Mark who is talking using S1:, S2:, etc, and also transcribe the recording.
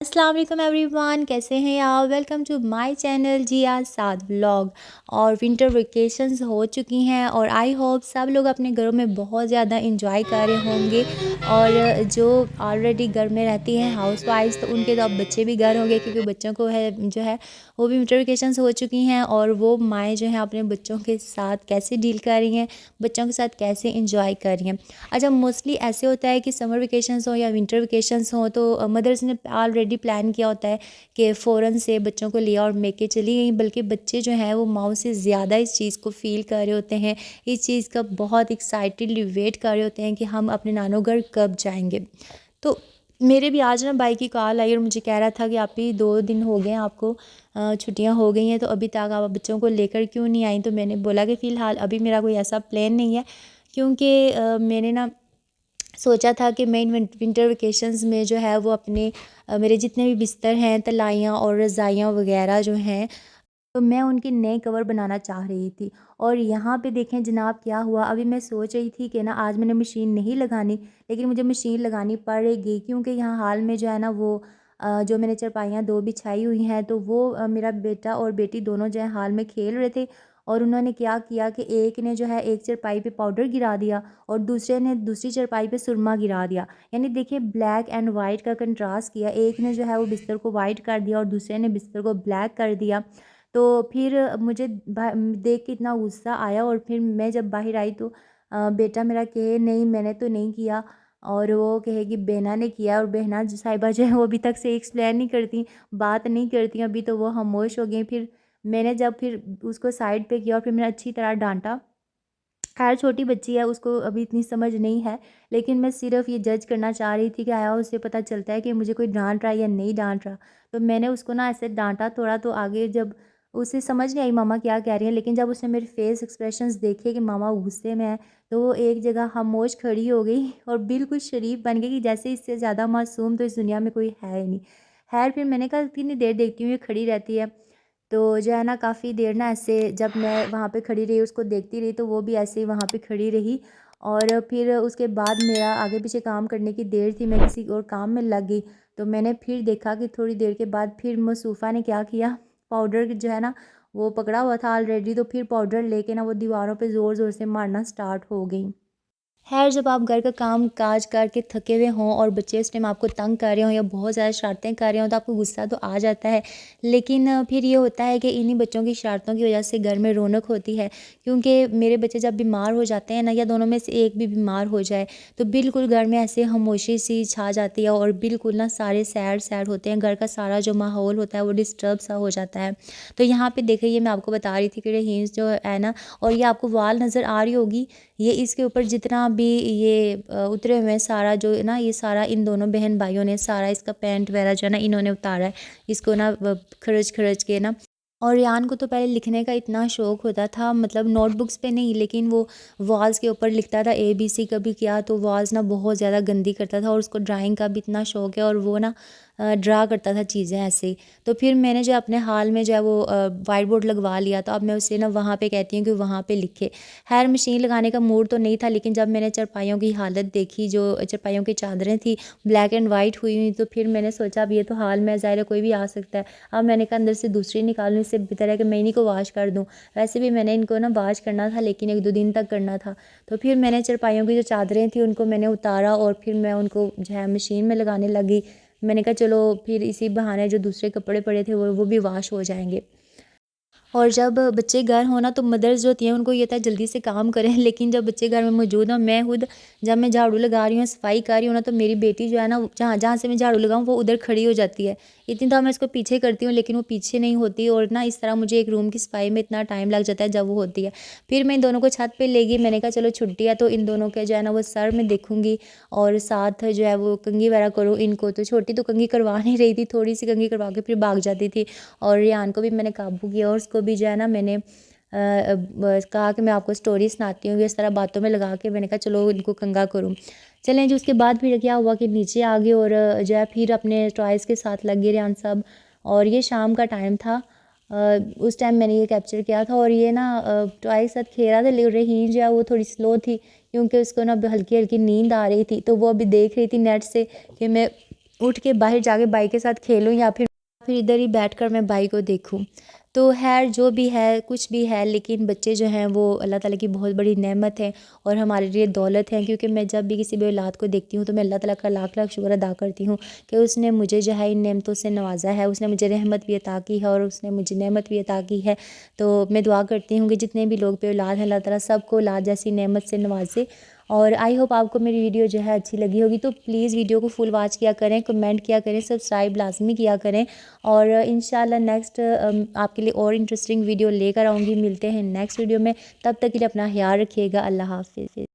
S1: अस्सलाम वालेकुम एवरीवन, कैसे हैं आप। Welcome to my channel Zia Saad vlog. और विंटर वेकेशंस हो चुकी हैं और आई होप सब लोग अपने घरों में बहुत ज़्यादा इंजॉय कर रहे होंगे। और जो ऑलरेडी घर में रहती हैं हाउसवाइफ्स, तो उनके तो अब बच्चे भी घर होंगे, क्योंकि बच्चों को है जो है वो भी विंटर वेकेशंस हो चुकी हैं। और वो माएँ जो हैं अपने बच्चों के साथ कैसे डील कर रही हैं, बच्चों के साथ कैसे इंजॉय कर रही हैं। अच्छा, मोस्टली ऐसे होता है कि समर वेकेशंस हो या विंटर वेकेशंस हो, तो मदर्स ने ऑलरेडी प्लान किया होता है कि फ़ौरन से बच्चों को लिया और लेके चली गई। बल्कि बच्चे जो हैं वो माँ से ज़्यादा इस चीज़ को फ़ील कर रहे होते हैं, इस चीज़ का बहुत एक्साइटेडली वेट कर रहे होते हैं कि हम अपने नानो घर कब जाएंगे। तो मेरे भी आज ना भाई की कॉल आई और मुझे कह रहा था कि आप ही 2 दिन हो गए हैं, आपको छुट्टियां हो गई हैं, तो अभी तक आप बच्चों को लेकर क्यों नहीं आई। तो मैंने बोला कि फ़िलहाल अभी मेरा कोई ऐसा प्लान नहीं है, क्योंकि मैंने ना सोचा था कि मैं इन विंटर वेकेशंस में जो है वो अपने मेरे जितने भी बिस्तर हैं, तलाइयाँ और रज़ाइयाँ वगैरह जो हैं, तो मैं उनके नए कवर बनाना चाह रही थी। और यहाँ पे देखें जनाब क्या हुआ। अभी मैं सोच रही थी कि ना आज मैंने मशीन नहीं लगानी, लेकिन मुझे मशीन लगानी पड़ेगी, क्योंकि यहाँ हाल में जो है ना वो जो मैंने चारपाइयाँ 2 बिछाई हुई हैं, तो वो मेरा बेटा और बेटी दोनों जो है हाल में खेल रहे थे। और उन्होंने क्या किया कि एक ने जो है एक चारपाई पे पाउडर गिरा दिया और दूसरे ने दूसरी चारपाई पे सुरमा गिरा दिया। यानी देखिए ब्लैक एंड वाइट का कंट्रास्ट किया। एक ने जो है वो बिस्तर को वाइट कर दिया और दूसरे ने बिस्तर को ब्लैक कर दिया। तो फिर मुझे देख के इतना गुस्सा आया, और फिर मैं जब बाहर आई तो बेटा मेरा कहे नहीं मैंने तो नहीं किया, और वो कहे कि बहना ने किया। और बहना साहिबा जो है वो अभी तक से एक्सप्लेन नहीं करती, बात नहीं करती, अभी तो वो खामोश हो गई। फिर मैंने जब फिर उसको साइड पे किया और फिर मैंने अच्छी तरह डांटा। खैर छोटी बच्ची है, उसको अभी इतनी समझ नहीं है, लेकिन मैं सिर्फ ये जज करना चाह रही थी कि आया उससे पता चलता है कि मुझे कोई डांट रहा है या नहीं डांट रहा। तो मैंने उसको ना ऐसे डांटा थोड़ा, तो आगे जब उसे समझ नहीं आई मामा क्या कह रही हैं, लेकिन जब उसने मेरे फेस एक्सप्रेशंस देखे कि मामा गुस्से में है, तो वो एक जगह खामोश खड़ी हो गई और बिल्कुल शरीफ बन गई कि जैसे इससे ज़्यादा मासूम तो इस दुनिया में कोई है ही नहीं। खैर फिर मैंने कहा कितनी देर देखती हूँ ये खड़ी रहती है। तो जो है ना काफ़ी देर ना ऐसे जब मैं वहाँ पे खड़ी रही उसको देखती रही, तो वो भी ऐसे ही वहाँ पे खड़ी रही। और फिर उसके बाद मेरा आगे पीछे काम करने की देर थी, मैं किसी और काम में लग गई। तो मैंने फिर देखा कि थोड़ी देर के बाद फिर मसूफ़ा ने क्या किया, पाउडर जो है ना वो पकड़ा हुआ था ऑलरेडी, तो फिर पाउडर लेके ना वो दीवारों पे ज़ोर ज़ोर से मारना स्टार्ट हो गई। खैर जब आप घर का काम काज करके थके हुए हों और बच्चे उस टाइम आपको तंग कर रहे हों या बहुत ज़्यादा शरारतें कर रहे हों, तो आपको गुस्सा तो आ जाता है। लेकिन फिर ये होता है कि इन्हीं बच्चों की शरारतों की वजह से घर में रौनक होती है। क्योंकि मेरे बच्चे जब बीमार हो जाते हैं ना, या दोनों में से एक भी बीमार हो जाए, तो बिल्कुल घर में ऐसे खामोशी सी छा जाती है और बिल्कुल ना सारे सैड सैड होते हैं। घर का सारा जो माहौल होता है वो डिस्टर्ब सा हो जाता है। तो यहाँ पे देखिए ये मैं आपको बता रही थी कि रहीम जो है ना, और ये आपको वाल नज़र आ रही होगी, ये इसके ऊपर जितना भी ये उतरे हुए हैं सारा जो है ना, ये सारा इन दोनों बहन भाइयों ने सारा इसका पैंट वगैरह जो है ना इन्होंने उतारा है, इसको ना खरच खरच के ना। और यान को तो पहले लिखने का इतना शौक होता था, मतलब नोटबुक्स पे नहीं लेकिन वो वॉल्स के ऊपर लिखता था ABC। कभी किया तो वॉल्स ना बहुत ज़्यादा गंदी करता था, और उसको ड्राइंग का भी इतना शौक है, और वो ना ड्रा करता था चीज़ें ऐसे ही। तो फिर मैंने जो अपने हाल में जो है वो वाइट बोर्ड लगवा लिया, तो अब मैं उसे ना वहाँ पे कहती हूँ कि वहाँ पे लिखे। खैर मशीन लगाने का मूड तो नहीं था, लेकिन जब मैंने चारपाइयों की हालत देखी, जो चारपाइयों की चादरें थी ब्लैक एंड वाइट हुई हुई, तो फिर मैंने सोचा अब ये तो हाल में ज़ाहिर है कोई भी आ सकता है। अब मैंने कहा अंदर से दूसरी निकालूँ, इससे बेहतर है कि मैं इन्हीं को वॉश कर दूँ। वैसे भी मैंने इनको ना वॉश करना था, लेकिन 1-2 दिन तक करना था। तो फिर मैंने चारपाइयों की जो चादरें थी उनको मैंने उतारा और फिर मैं उनको जो है मशीन में लगाने लगी। मैंने कहा चलो फिर इसी बहाने जो दूसरे कपड़े पड़े थे वो भी वॉश हो जाएंगे। और जब बच्चे घर हो ना, तो मदर्स जो होती हैं उनको ये होता है जल्दी से काम करें, लेकिन जब बच्चे घर में मौजूद हों, मैं खुद जब मैं झाड़ू लगा रही हूँ, सफाई कर रही हूँ ना, तो मेरी बेटी जो है ना जहाँ जहाँ से मैं झाड़ू लगाऊँ वो उधर खड़ी हो जाती है। इतनी तो मैं इसको पीछे करती हूँ, लेकिन वो पीछे नहीं होती, और ना इस तरह मुझे एक रूम की सफाई में इतना टाइम लग जाता है जब वो होती है। फिर मैं इन दोनों को छत पे ले गई, मैंने कहा चलो छुट्टी है तो इन दोनों के जो है ना वो सर में देखूंगी, और साथ जो है वो कंघी वगैरह करूँ इनको। तो छोटी तो कंघी करवा नहीं रही थी, थोड़ी सी कंघी करवा के फिर भाग जाती थी। और रेहान को भी मैंने काबू किया, और उसको भी जो है ना मैंने कहा कि मैं आपको स्टोरी सुनाती हूँ, इस तरह बातों में लगा के मैंने कहा चलो इनको कंघा करूँ। चलें जी, उसके बाद फिर क्या हुआ कि नीचे आ गए और जो है फिर अपने टॉयज़ के साथ लग गए रेहान साहब। और ये शाम का टाइम था, उस टाइम मैंने ये कैप्चर किया था। और ये ना टॉय के साथ खेल रहा था, लेकिन रहीम जो है वो थोड़ी स्लो थी, क्योंकि उसको ना हल्की हल्की नींद आ रही थी, तो वो अभी देख रही थी नेट से कि मैं उठ के बाहर जाके भाई के साथ खेलूँ या फिर इधर ही बैठकर मैं भाई को देखूँ। तो खैर जो भी है, कुछ भी है, लेकिन बच्चे जो हैं वो अल्लाह ताला की बहुत बड़ी नेमत है और हमारे लिए दौलत है। क्योंकि मैं जब भी किसी भी औलाद को देखती हूँ तो मैं अल्लाह ताला का लाख लाख शुक्र अदा करती हूँ कि उसने मुझे जो है इन नेमतों से नवाजा है, उसने मुझे रहमत भी अता की है और उसने मुझे नेमत भी अता की है। तो मैं दुआ करती हूँ कि जितने भी लोग पे औलाद हैं अल्लाह ताला सबको औलाद जैसी नेमत से नवाजे। और आई होप आपको मेरी वीडियो जो है अच्छी लगी होगी। तो प्लीज़ वीडियो को फुल वॉच किया करें, कमेंट किया करें, सब्सक्राइब लाजमी किया करें। और इंशाल्लाह नेक्स्ट आपके लिए और इंटरेस्टिंग वीडियो लेकर आऊँगी। मिलते हैं नेक्स्ट वीडियो में, तब तक के लिए अपना ख्याल रखिएगा। अल्लाह हाफ़िज़।